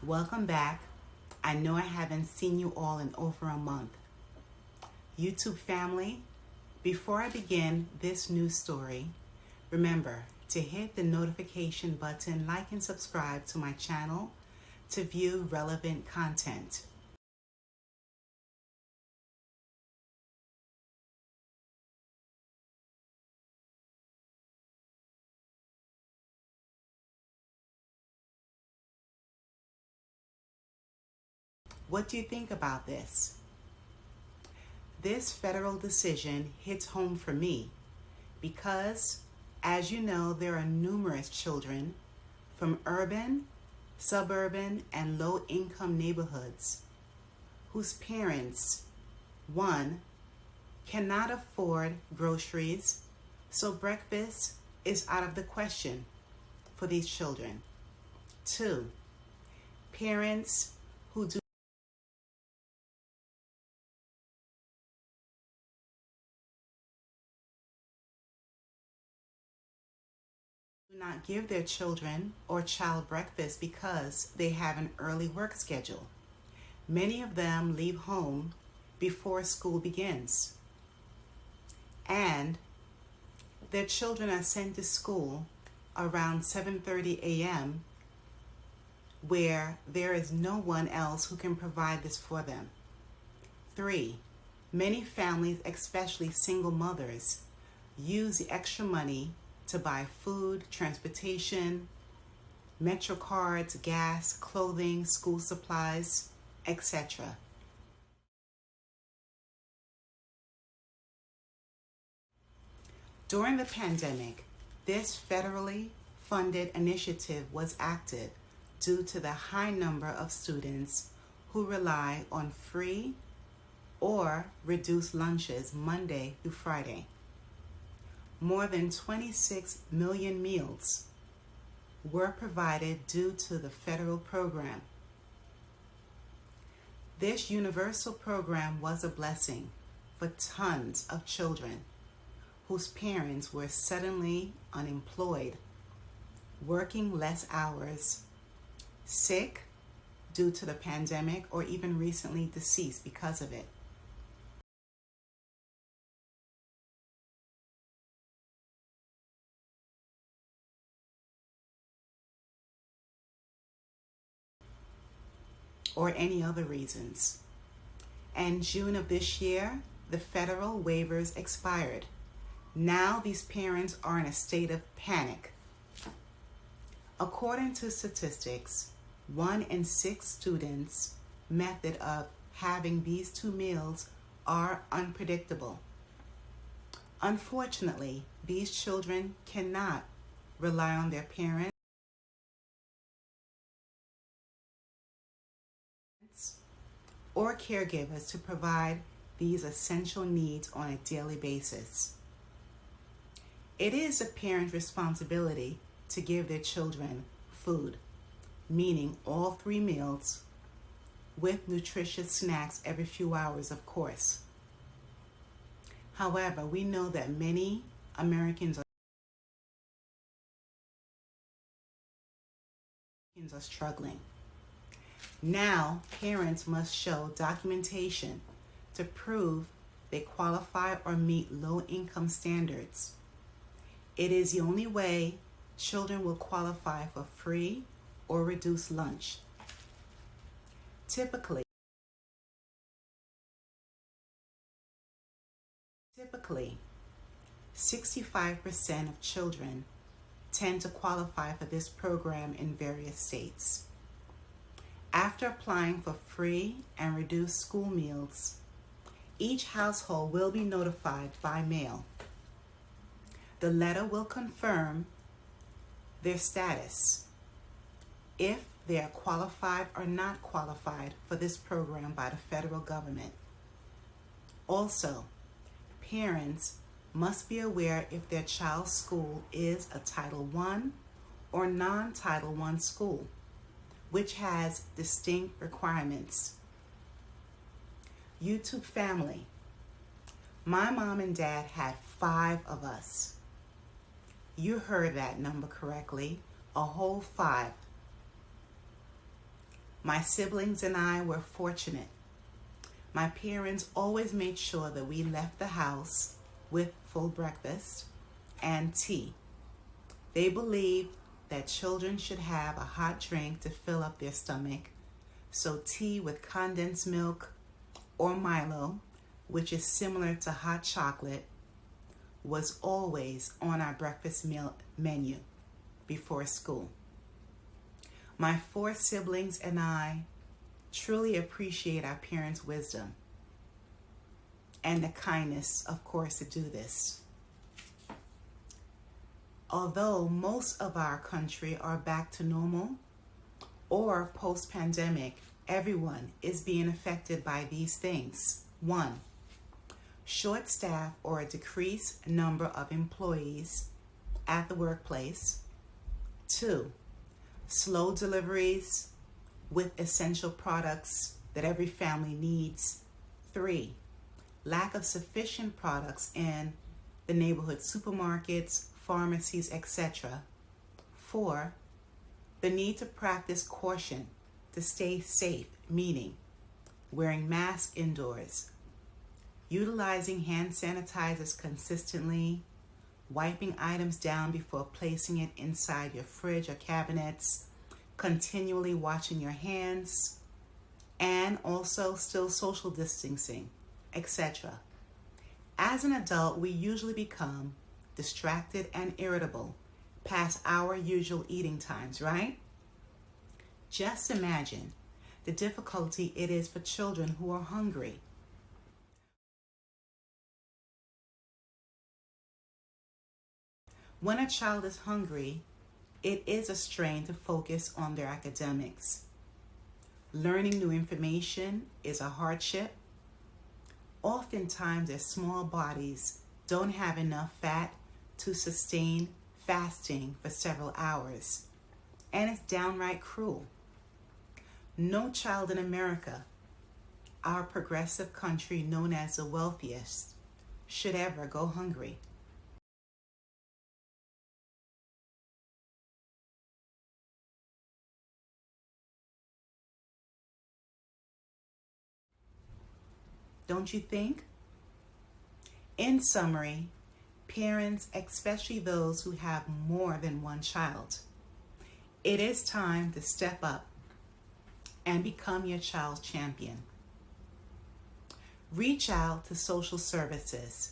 Welcome back. I know I haven't seen you all in over a month. YouTube family, before I begin this news story, remember to hit the notification button, like and subscribe to my channel to view relevant content. What do you think about this? This federal decision hits home for me because, as you know, there are numerous children from urban, suburban, and low-income neighborhoods whose parents, one, cannot afford groceries, so breakfast is out of the question for these children. Two, parents who do not give their children or child breakfast because they have an early work schedule. Many of them leave home before school begins, and their children are sent to school around 7:30 a.m. where there is no one else who can provide this for them. Three, many families, especially single mothers, use the extra money to buy food, transportation, Metro cards, gas, clothing, school supplies, etc. During the pandemic, this federally funded initiative was active due to the high number of students who rely on free or reduced lunches Monday through Friday. More than 26 million meals were provided due to the federal program. This universal program was a blessing for tons of children whose parents were suddenly unemployed, working less hours, sick due to the pandemic, or even recently deceased because of it. Or any other reasons. In June of this year, the federal waivers expired. Now these parents are in a state of panic. According to statistics, 1 in 6 students' method of having these 2 meals are unpredictable. Unfortunately, these children cannot rely on their parents or caregivers to provide these essential needs on a daily basis. It is a parent's responsibility to give their children food, meaning all 3 meals with nutritious snacks every few hours, of course. However, we know that many Americans are struggling. Now, parents must show documentation to prove they qualify or meet low-income standards. It is the only way children will qualify for free or reduced lunch. Typically, 65% of children tend to qualify for this program in various states. After applying for free and reduced school meals, each household will be notified by mail. The letter will confirm their status, if they are qualified or not qualified for this program by the federal government. Also, parents must be aware if their child's school is a Title I or non-Title I school, which has distinct requirements. YouTube family, my mom and dad had 5 of us. You heard that number correctly, a whole 5. My siblings and I were fortunate. My parents always made sure that we left the house with full breakfast and tea. They believed that children should have a hot drink to fill up their stomach, so tea with condensed milk or Milo, which is similar to hot chocolate, was always on our breakfast meal menu before school. My 4 siblings and I truly appreciate our parents' wisdom and the kindness, of course, to do this. Although most of our country are back to normal or post-pandemic, everyone is being affected by these things. 1, short staff or a decreased number of employees at the workplace. 2, slow deliveries with essential products that every family needs. 3, lack of sufficient products in the neighborhood supermarkets, pharmacies, etc. 4, the need to practice caution to stay safe, meaning wearing masks indoors, utilizing hand sanitizers consistently, wiping items down before placing it inside your fridge or cabinets, continually washing your hands, and also still social distancing, etc. As an adult, we usually become distracted and irritable past our usual eating times, right? Just imagine the difficulty it is for children who are hungry. When a child is hungry, it is a strain to focus on their academics. Learning new information is a hardship. Oftentimes, their small bodies don't have enough fat to sustain fasting for several hours, and it's downright cruel. No child in America, our progressive country known as the wealthiest, should ever go hungry. Don't you think? In summary, parents, especially those who have more than one child, it is time to step up and become your child's champion. Reach out to social services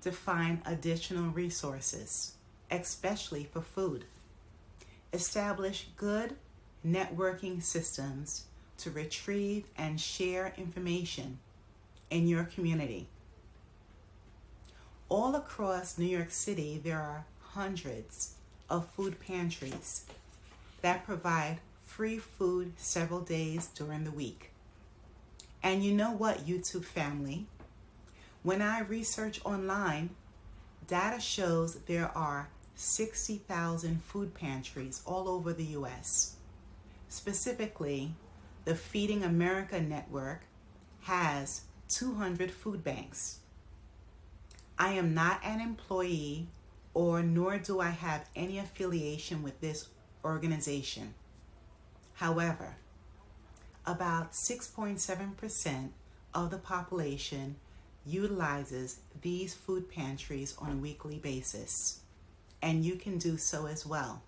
to find additional resources, especially for food. Establish good networking systems to retrieve and share information in your community. All across New York City, there are hundreds of food pantries that provide free food several days during the week. And you know what, YouTube family? When I research online, data shows there are 60,000 food pantries all over the U.S. Specifically, the Feeding America network has 200 food banks. I am not an employee, or nor do I have any affiliation with this organization. However, about 6.7% of the population utilizes these food pantries on a weekly basis, and you can do so as well.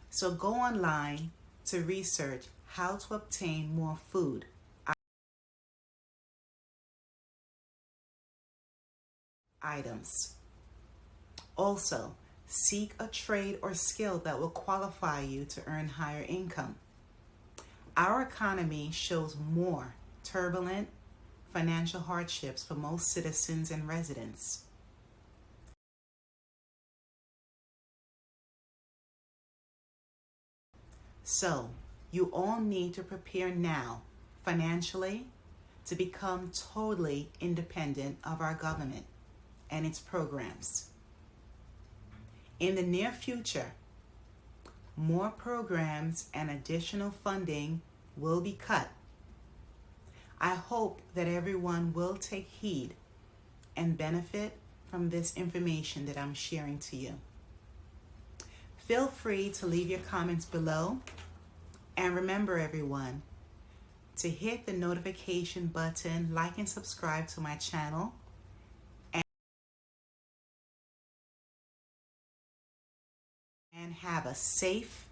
So go online to research how to obtain more food items. Also, seek a trade or skill that will qualify you to earn higher income. Our economy shows more turbulent financial hardships for most citizens and residents. So, you all need to prepare now financially to become totally independent of our government and its programs. In the near future, more programs and additional funding will be cut. I hope that everyone will take heed and benefit from this information that I'm sharing to you. Feel free to leave your comments below And remember, everyone, to hit the notification button, like and subscribe to my channel, and have a safe